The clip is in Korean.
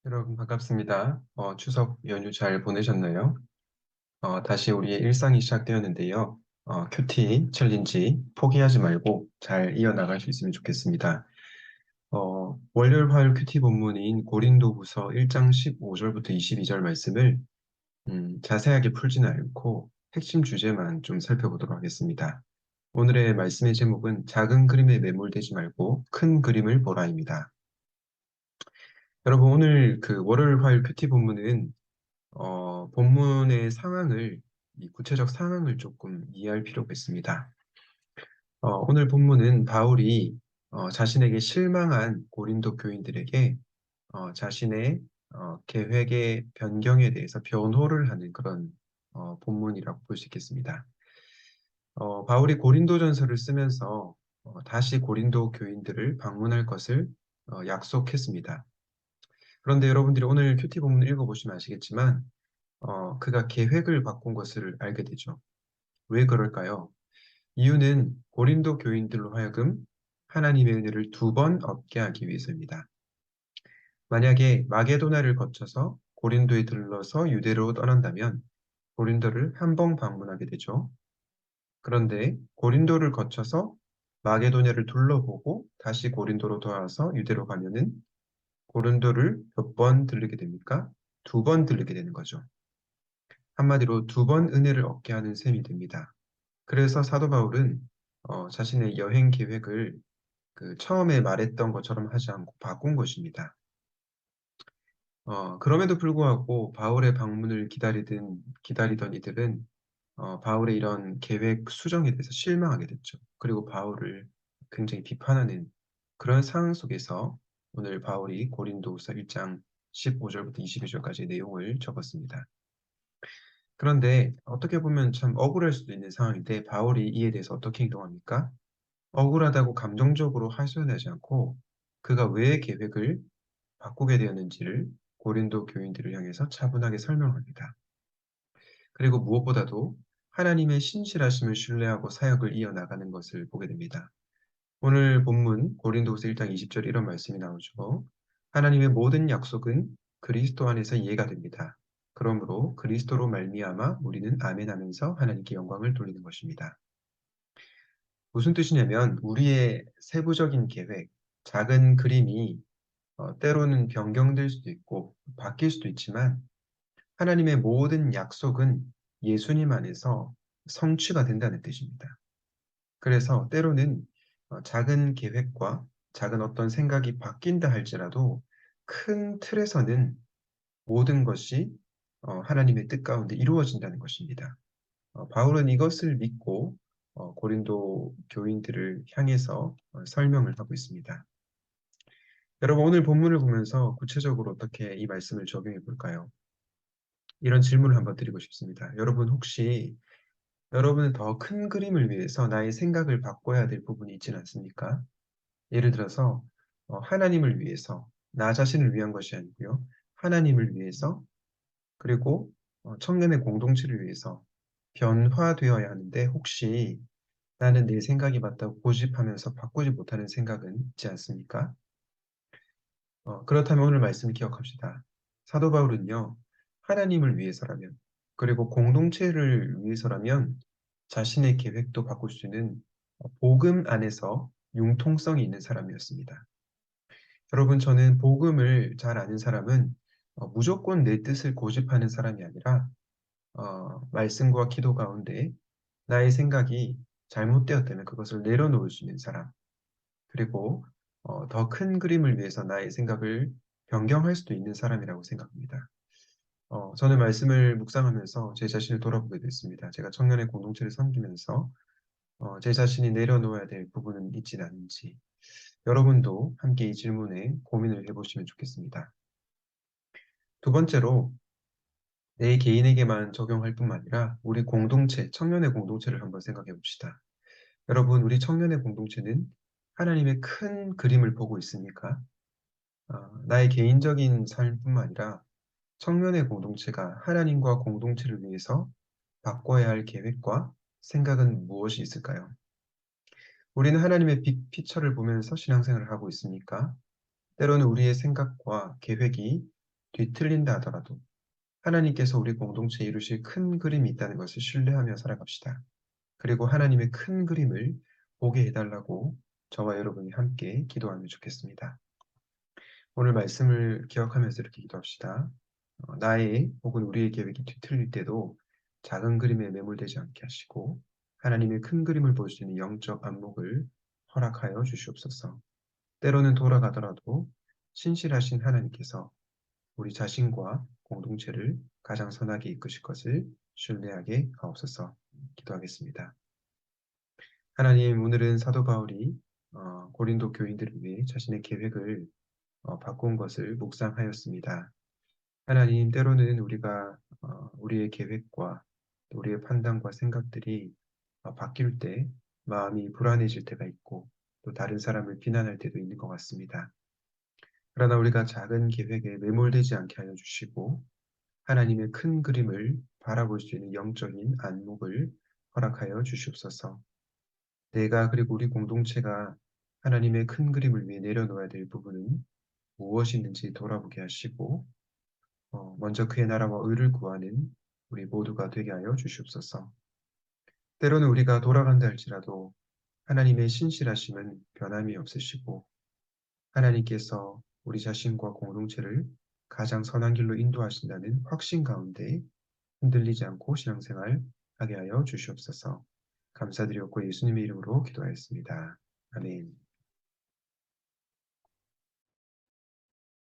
여러분 반갑습니다. 추석 연휴 잘 보내셨나요? 다시 우리의 일상이 시작되었는데요. 큐티 챌린지 포기하지 말고 잘 이어나갈 수 있으면 좋겠습니다. 월요일 화요일 큐티 본문인 고린도후서 1장 15절부터 22절 말씀을 자세하게 풀지는 않고 핵심 주제만 좀 살펴보도록 하겠습니다. 오늘의 말씀의 제목은 작은 그림에 매몰되지 말고 큰 그림을 보라입니다. 여러분 오늘 그 월요일 화요일 큐티 본문은 본문의 상황을, 이 구체적 상황을 조금 이해할 필요가 있습니다. 오늘 본문은 바울이 자신에게 실망한 고린도 교인들에게 자신의 계획의 변경에 대해서 변호를 하는 그런 본문이라고 볼 수 있겠습니다. 바울이 고린도전서를 쓰면서 다시 고린도 교인들을 방문할 것을 약속했습니다. 그런데 여러분들이 오늘 큐티 본문 읽어보시면 아시겠지만 그가 계획을 바꾼 것을 알게 되죠. 왜 그럴까요? 이유는 고린도 교인들로 하여금 하나님의 은혜를 두 번 얻게 하기 위해서입니다. 만약에 마게도나를 거쳐서 고린도에 들러서 유대로 떠난다면 고린도를 한 번 방문하게 되죠. 그런데 고린도를 거쳐서 마게도냐를 둘러보고 다시 고린도로 돌아와서 유대로 가면은 고린도를 몇 번 들르게 됩니까? 두 번 들르게 되는 거죠. 한마디로 두 번 은혜를 얻게 하는 셈이 됩니다. 그래서 사도 바울은 자신의 여행 계획을 그 처음에 말했던 것처럼 하지 않고 바꾼 것입니다. 그럼에도 불구하고 바울의 방문을 기다리던 이들은 바울의 이런 계획 수정에 대해서 실망하게 됐죠. 그리고 바울을 굉장히 비판하는 그런 상황 속에서 오늘 바울이 고린도후서 1장 15절부터 22절까지 내용을 적었습니다. 그런데 어떻게 보면 참 억울할 수도 있는 상황인데 바울이 이에 대해서 어떻게 행동합니까? 억울하다고 감정적으로 하소연하지 않고 그가 왜 계획을 바꾸게 되었는지를 고린도 교인들을 향해서 차분하게 설명합니다. 그리고 무엇보다도 하나님의 신실하심을 신뢰하고 사역을 이어나가는 것을 보게 됩니다. 오늘 본문 고린도후서 1장 20절 이런 말씀이 나오죠. 하나님의 모든 약속은 그리스도 안에서 이해가 됩니다. 그러므로 그리스도로 말미암아 우리는 아멘하면서 하나님께 영광을 돌리는 것입니다. 무슨 뜻이냐면 우리의 세부적인 계획, 작은 그림이 때로는 변경될 수도 있고 바뀔 수도 있지만 하나님의 모든 약속은 예수님 안에서 성취가 된다는 뜻입니다. 그래서 때로는 작은 계획과 작은 어떤 생각이 바뀐다 할지라도 큰 틀에서는 모든 것이 하나님의 뜻 가운데 이루어진다는 것입니다. 바울은 이것을 믿고 고린도 교인들을 향해서 설명을 하고 있습니다. 여러분 오늘 본문을 보면서 구체적으로 어떻게 이 말씀을 적용해 볼까요? 이런 질문을 한번 드리고 싶습니다. 여러분 혹시 여러분은 더 큰 그림을 위해서 나의 생각을 바꿔야 될 부분이 있지는 않습니까? 예를 들어서 하나님을 위해서 나 자신을 위한 것이 아니고요. 하나님을 위해서 그리고 청년의 공동체를 위해서 변화되어야 하는데 혹시 나는 내 생각이 맞다고 고집하면서 바꾸지 못하는 생각은 있지 않습니까? 그렇다면 오늘 말씀을 기억합시다. 사도 바울은요, 하나님을 위해서라면, 그리고 공동체를 위해서라면 자신의 계획도 바꿀 수 있는 복음 안에서 융통성이 있는 사람이었습니다. 여러분, 저는 복음을 잘 아는 사람은 무조건 내 뜻을 고집하는 사람이 아니라 말씀과 기도 가운데 나의 생각이 잘못되었다면 그것을 내려놓을 수 있는 사람, 그리고 더 큰 그림을 위해서 나의 생각을 변경할 수도 있는 사람이라고 생각합니다. 저는 말씀을 묵상하면서 제 자신을 돌아보게 됐습니다. 제가 청년의 공동체를 섬기면서 제 자신이 내려놓아야 될 부분은 있지 않은지 여러분도 함께 이 질문에 고민을 해보시면 좋겠습니다. 두 번째로 내 개인에게만 적용할 뿐만 아니라 우리 공동체, 청년의 공동체를 한번 생각해 봅시다. 여러분, 우리 청년의 공동체는 하나님의 큰 그림을 보고 있습니까? 나의 개인적인 삶뿐만 아니라 청년의 공동체가 하나님과 공동체를 위해서 바꿔야 할 계획과 생각은 무엇이 있을까요? 우리는 하나님의 빅피처를 보면서 신앙생활을 하고 있습니까? 때로는 우리의 생각과 계획이 뒤틀린다 하더라도 하나님께서 우리 공동체에 이루실 큰 그림이 있다는 것을 신뢰하며 살아갑시다. 그리고 하나님의 큰 그림을 보게 해달라고 저와 여러분이 함께 기도하면 좋겠습니다. 오늘 말씀을 기억하면서 이렇게 기도합시다. 나의 혹은 우리의 계획이 뒤틀릴 때도 작은 그림에 매몰되지 않게 하시고 하나님의 큰 그림을 볼 수 있는 영적 안목을 허락하여 주시옵소서. 때로는 돌아가더라도 신실하신 하나님께서 우리 자신과 공동체를 가장 선하게 이끄실 것을 신뢰하게 하옵소서. 기도하겠습니다. 하나님, 오늘은 사도 바울이 고린도 교인들을 위해 자신의 계획을 바꾼 것을 묵상하였습니다. 하나님, 때로는 우리가 우리의 계획과 또 우리의 판단과 생각들이 바뀔 때 마음이 불안해질 때가 있고 또 다른 사람을 비난할 때도 있는 것 같습니다. 그러나 우리가 작은 계획에 매몰되지 않게 하여 주시고 하나님의 큰 그림을 바라볼 수 있는 영적인 안목을 허락하여 주시옵소서. 내가 그리고 우리 공동체가 하나님의 큰 그림을 위해 내려놓아야 될 부분은 무엇이 있는지 돌아보게 하시고 먼저 그의 나라와 의를 구하는 우리 모두가 되게 하여 주시옵소서. 때로는 우리가 돌아간다 할지라도 하나님의 신실하심은 변함이 없으시고 하나님께서 우리 자신과 공동체를 가장 선한 길로 인도하신다는 확신 가운데 흔들리지 않고 신앙생활 하게 하여 주시옵소서. 감사드렸고 예수님의 이름으로 기도하였습니다. 아멘.